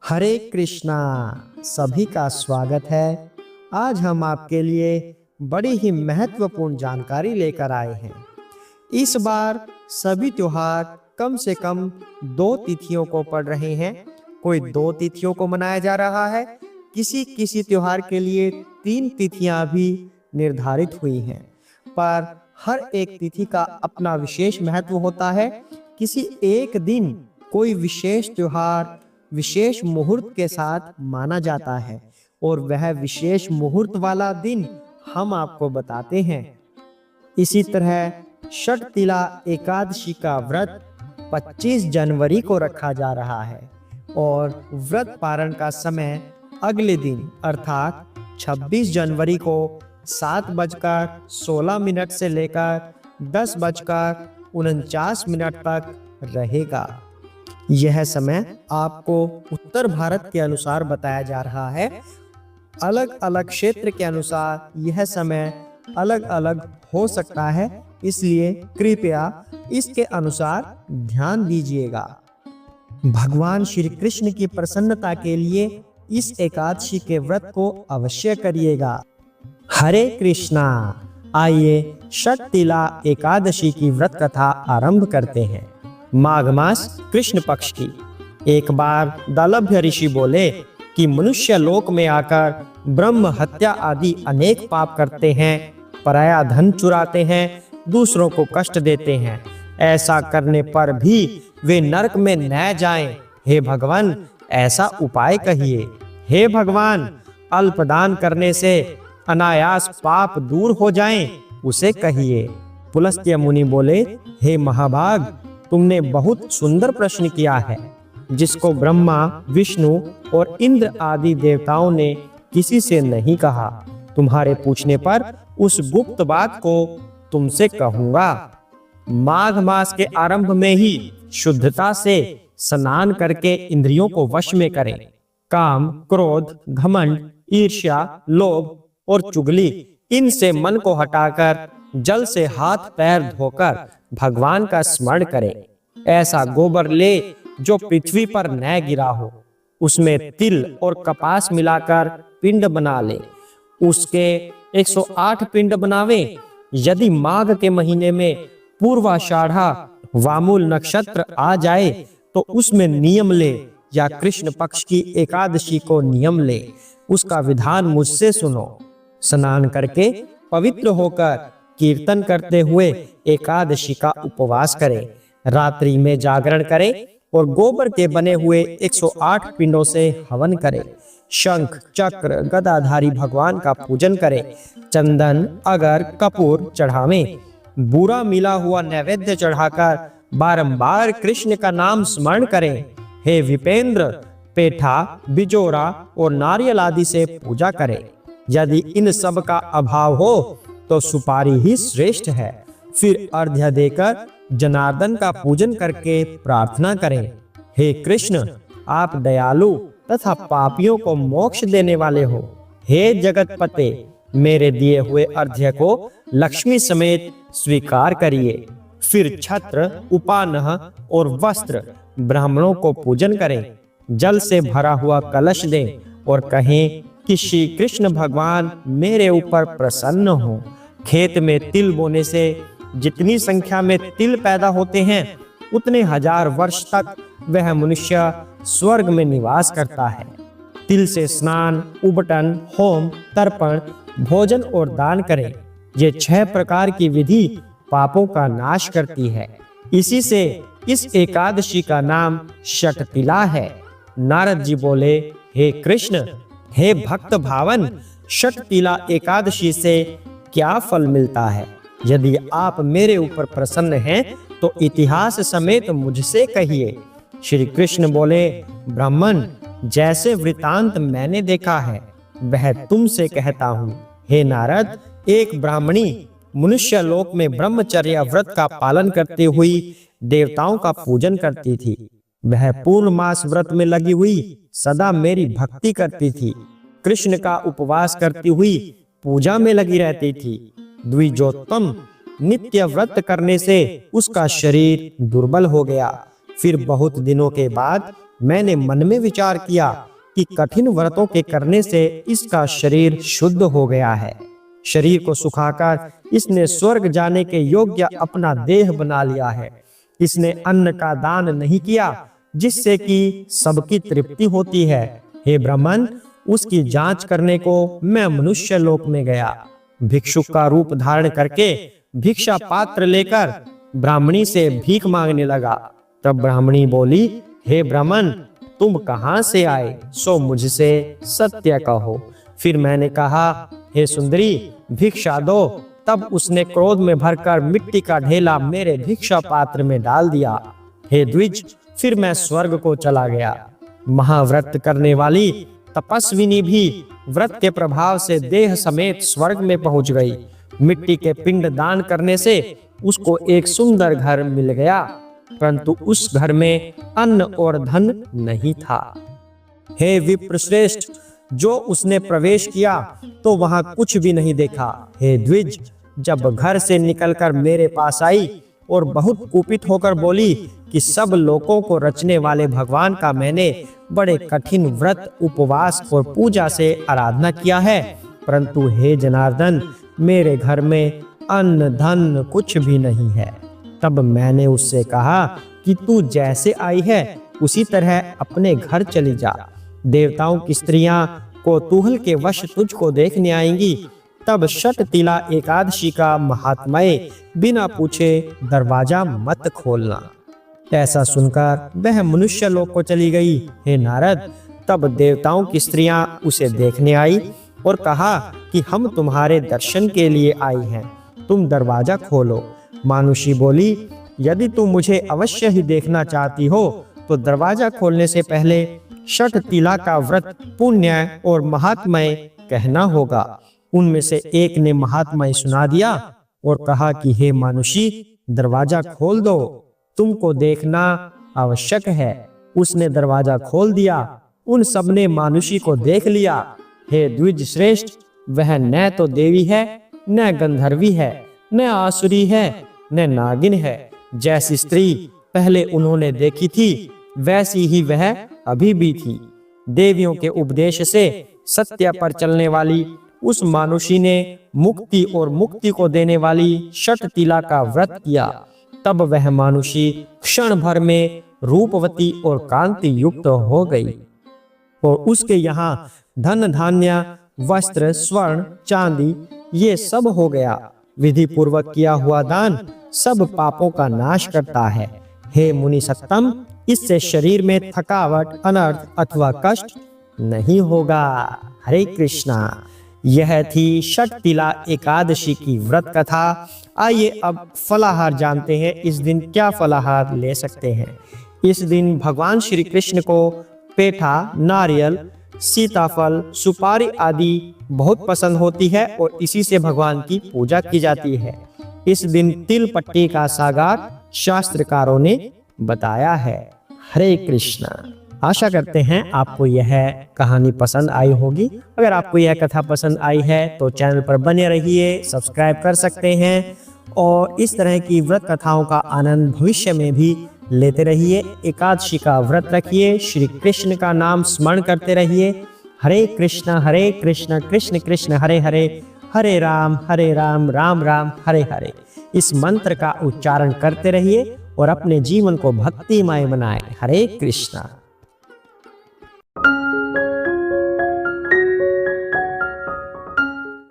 हरे कृष्णा। सभी का स्वागत है। आज हम आपके लिए बड़ी ही महत्वपूर्ण जानकारी लेकर आए हैं। इस बार सभी त्योहार कम से कम 2 तिथियों को पड़ रहे हैं। कोई 2 तिथियों को मनाया जा रहा है। किसी किसी त्योहार के लिए 3 तिथियां भी निर्धारित हुई हैं, पर हर एक तिथि का अपना विशेष महत्व होता है। किसी एक दिन कोई विशेष त्योहार विशेष मुहूर्त के साथ माना जाता है और वह विशेष मुहूर्त वाला दिन हम आपको बताते हैं। इसी तरह षटतिला एकादशी का व्रत 25 जनवरी को रखा जा रहा है और व्रत पारण का समय अगले दिन अर्थात 26 जनवरी को 7:16 से लेकर 10:49 तक रहेगा। यह समय आपको उत्तर भारत के अनुसार बताया जा रहा है। अलग अलग क्षेत्र के अनुसार यह समय अलग अलग हो सकता है, इसलिए कृपया इसके अनुसार ध्यान दीजिएगा। भगवान श्री कृष्ण की प्रसन्नता के लिए इस एकादशी के व्रत को अवश्य करिएगा। हरे कृष्णा। आइए षटतिला एकादशी की व्रत कथा आरंभ करते हैं। माघ मास कृष्ण पक्ष की। एक बार दालभ्य ऋषि बोले कि मनुष्य लोक में आकर ब्रह्म हत्या आदि अनेक पाप करते हैं, पराया धन चुराते हैं, दूसरों को कष्ट देते हैं। ऐसा करने पर भी वे नरक में न जाएं। हे भगवान, ऐसा उपाय कहिए। हे भगवान, अल्पदान करने से अनायास पाप दूर हो जाएं, उसे कहिए। पुलस्त्य मुनि बोले, हे महाभाग, तुमने बहुत सुंदर प्रश्न किया है, जिसको ब्रह्मा, विष्णु और इंद्र आदि देवताओं ने किसी से नहीं कहा। तुम्हारे पूछने पर उस गुप्त बात को तुमसे कहूंगा। माघ मास के आरंभ में ही शुद्धता से स्नान करके इंद्रियों को वश में करें। काम, क्रोध, घमंड, ईर्ष्या, लोभ और चुगली, इनसे मन को हटाकर जल से हाथ पैर धोकर भगवान का स्मरण करें। ऐसा गोबर ले जो पृथ्वी पर न गिरा हो। उसमें तिल और कपास मिलाकर पिंड बना ले। उसके 108 पिंड बनावें। यदि माघ के महीने में पूर्वाषाढ़ा वामुल नक्षत्र आ जाए तो उसमें नियम ले, या कृष्ण पक्ष की एकादशी को नियम ले। उसका विधान मुझसे सुनो। स्नान करके पवित्र होकर कीर्तन करते हुए एकादशी का उपवास करें। रात्रि में जागरण करें और गोबर के बने हुए 108 पिंडों से हवन करें। शंख, चक्र, गदाधारी भगवान का पूजन करें। चंदन, अगर, कपूर चढ़ावें। बुरा मिला हुआ नैवेद्य चढ़ाकर बारंबार कृष्ण का नाम स्मरण करें। हे विपेंद्र, पेठा, बिजोरा और नारियल आदि से पूजा करें। यदि इन सब का अभाव हो तो सुपारी ही श्रेष्ठ है। फिर अर्घ्य देकर जनार्दन का पूजन करके प्रार्थना करें। हे कृष्ण, आप दयालु तथा पापियों को मोक्ष देने वाले हो। हे जगतपते, मेरे दिए हुए अर्घ्य को लक्ष्मी समेत स्वीकार करिए। फिर छत्र, उपानह और वस्त्र ब्राह्मणों को पूजन करें। जल से भरा हुआ कलश दें और कहें कि श्री कृष्ण भगवान मेरे ऊपर प्रसन्न हो। खेत में तिल बोने से जितनी संख्या में तिल पैदा होते हैं, उतने 1000 वर्ष तक वह मनुष्य स्वर्ग में निवास करता है। तिल से स्नान, उबटन, होम, तर्पण, भोजन और दान करें। ये 6 प्रकार की विधि पापों का नाश करती है। इसी से इस एकादशी का नाम षटतिला है। नारद जी बोले, हे कृष्ण, हे भक्त भावन, षटतिला एकादशी से क्या फल मिलता है? यदि आप मेरे ऊपर प्रसन्न हैं तो इतिहास समेत मुझसे कहिए। श्री कृष्ण बोले, ब्राह्मण, जैसे वृतांत मैंने देखा है वह तुमसे कहता हूँ। हे नारद, एक ब्राह्मणी मनुष्य लोक में ब्रह्मचर्य व्रत का पालन करते हुई देवताओं का पूजन करती थी। वह पूर्ण मास व्रत में लगी हुई सदा मेरी भक्ति करती थी। कृष्ण का उपवास करती हुई पूजा में लगी रहती थी। द्विजोत्तम, नित्य व्रत करने से उसका शरीर दुर्बल हो गया। फिर बहुत दिनों के बाद मैंने मन में विचार किया कि कठिन व्रतों के करने से इसका शरीर शुद्ध हो गया है। शरीर को सुखाकर इसने स्वर्ग जाने के योग्य अपना देह बना लिया है। इसने अन्न का दान नहीं किया जिससे कि सबकी तृप्ति होती है। हे ब्राह्मण, उसकी जांच करने को मैं मनुष्य लोक में गया। भिक्षुक का रूप धारण करके भिक्षा पात्र लेकर ब्राह्मणी से भीख मांगने लगा। तब ब्राह्मणी बोली, हे ब्राह्मण, तुम कहां से आए, सो मुझसे सत्य कहो। फिर मैंने कहा, हे सुंदरी, भिक्षा दो। तब उसने क्रोध में भरकर मिट्टी का ढेला मेरे भिक्षा पात्र में डाल दिया। हे द्विज, फिर मैं स्वर्ग को चला गया। महाव्रत करने वाली तपस्विनी भी व्रत के प्रभाव से देह समेत स्वर्ग में पहुंच गई। मिट्टी के पिंड दान करने से उसको एक सुंदर घर मिल गया, परंतु उस घर में अन्न और धन नहीं था। हे विप्रश्रेष्ठ, जो उसने प्रवेश किया तो वहां कुछ भी नहीं देखा। हे द्विज, जब घर से निकलकर मेरे पास आई और बहुत कुपित होकर बोली कि सब लोगों को रचने वाले भगवान का मैंने बड़े कठिन व्रत, उपवास और पूजा से आराधना किया है, परंतु हे जनार्दन, मेरे घर में अन्न धन कुछ भी नहीं है। तब मैंने उससे कहा कि तू जैसे आई है उसी तरह अपने घर चली जा। देवताओं की स्त्रियां कौतूहल के वश तुझको देखने आएंगी। तब षटतिला एकादशी का महात्म्य बिना पूछे दरवाजा मत खोलना। ऐसा सुनकर वह मनुष्य लोक को चली गई। हे नारद, तब देवताओं की स्त्रियां उसे देखने आई और कहा कि हम तुम्हारे दर्शन के लिए आई हैं, तुम दरवाजा खोलो। मानुषी बोली, यदि तुम मुझे अवश्य ही देखना चाहती हो तो दरवाजा खोलने से पहले षटतिला का व्रत, पुण्य और महात्म्य कहना होगा। उनमें से एक ने महात्म्य सुना दिया और कहा कि हे मानुषी, दरवाजा खोल दो, तुमको देखना आवश्यक है। उसने दरवाजा खोल दिया। उन सब ने मानुषी को देख लिया। हे द्विज श्रेष्ठ, वह न तो देवी है, न गंधर्वी है, न आसुरी है, न नागिन है। जैसी स्त्री पहले उन्होंने देखी थी वैसी ही वह अभी भी थी। देवियों के उपदेश से सत्य पर चलने वाली उस मानुषी ने मुक्ति और मुक्ति को देने वाली षटतिला का व्रत किया। तब वह मानुषी क्षण भर में रूपवती और कांति युक्त हो गई और उसके यहाँ धन धान्य, वस्त्र, स्वर्ण, चांदी ये सब हो गया। विधि पूर्वक किया हुआ दान सब पापों का नाश करता है। हे मुनि सत्तम, इससे शरीर में थकावट, अनर्थ अथवा कष्ट नहीं होगा। हरे कृष्णा। यह थी षटतिला एकादशी की व्रत कथा। आइए अब फलाहार जानते हैं। इस दिन क्या फलाहार ले सकते हैं। इस दिन भगवान श्री कृष्ण को पेठा, नारियल, सीताफल, सुपारी आदि बहुत पसंद होती है और इसी से भगवान की पूजा की जाती है। इस दिन तिल पट्टी का सागार शास्त्रकारों ने बताया है। हरे कृष्णा। आशा करते हैं आपको यह कहानी पसंद आई होगी। अगर आपको यह कथा पसंद आई है तो चैनल पर बने रहिए, सब्सक्राइब कर सकते हैं और इस तरह की व्रत कथाओं का आनंद भविष्य में भी लेते रहिए। एकादशी का व्रत रखिए, श्री कृष्ण का नाम स्मरण करते रहिए। हरे कृष्ण कृष्ण कृष्ण हरे हरे, हरे राम राम राम हरे हरे। इस मंत्र का उच्चारण करते रहिए और अपने जीवन को भक्तिमय बनाएं। हरे कृष्णा।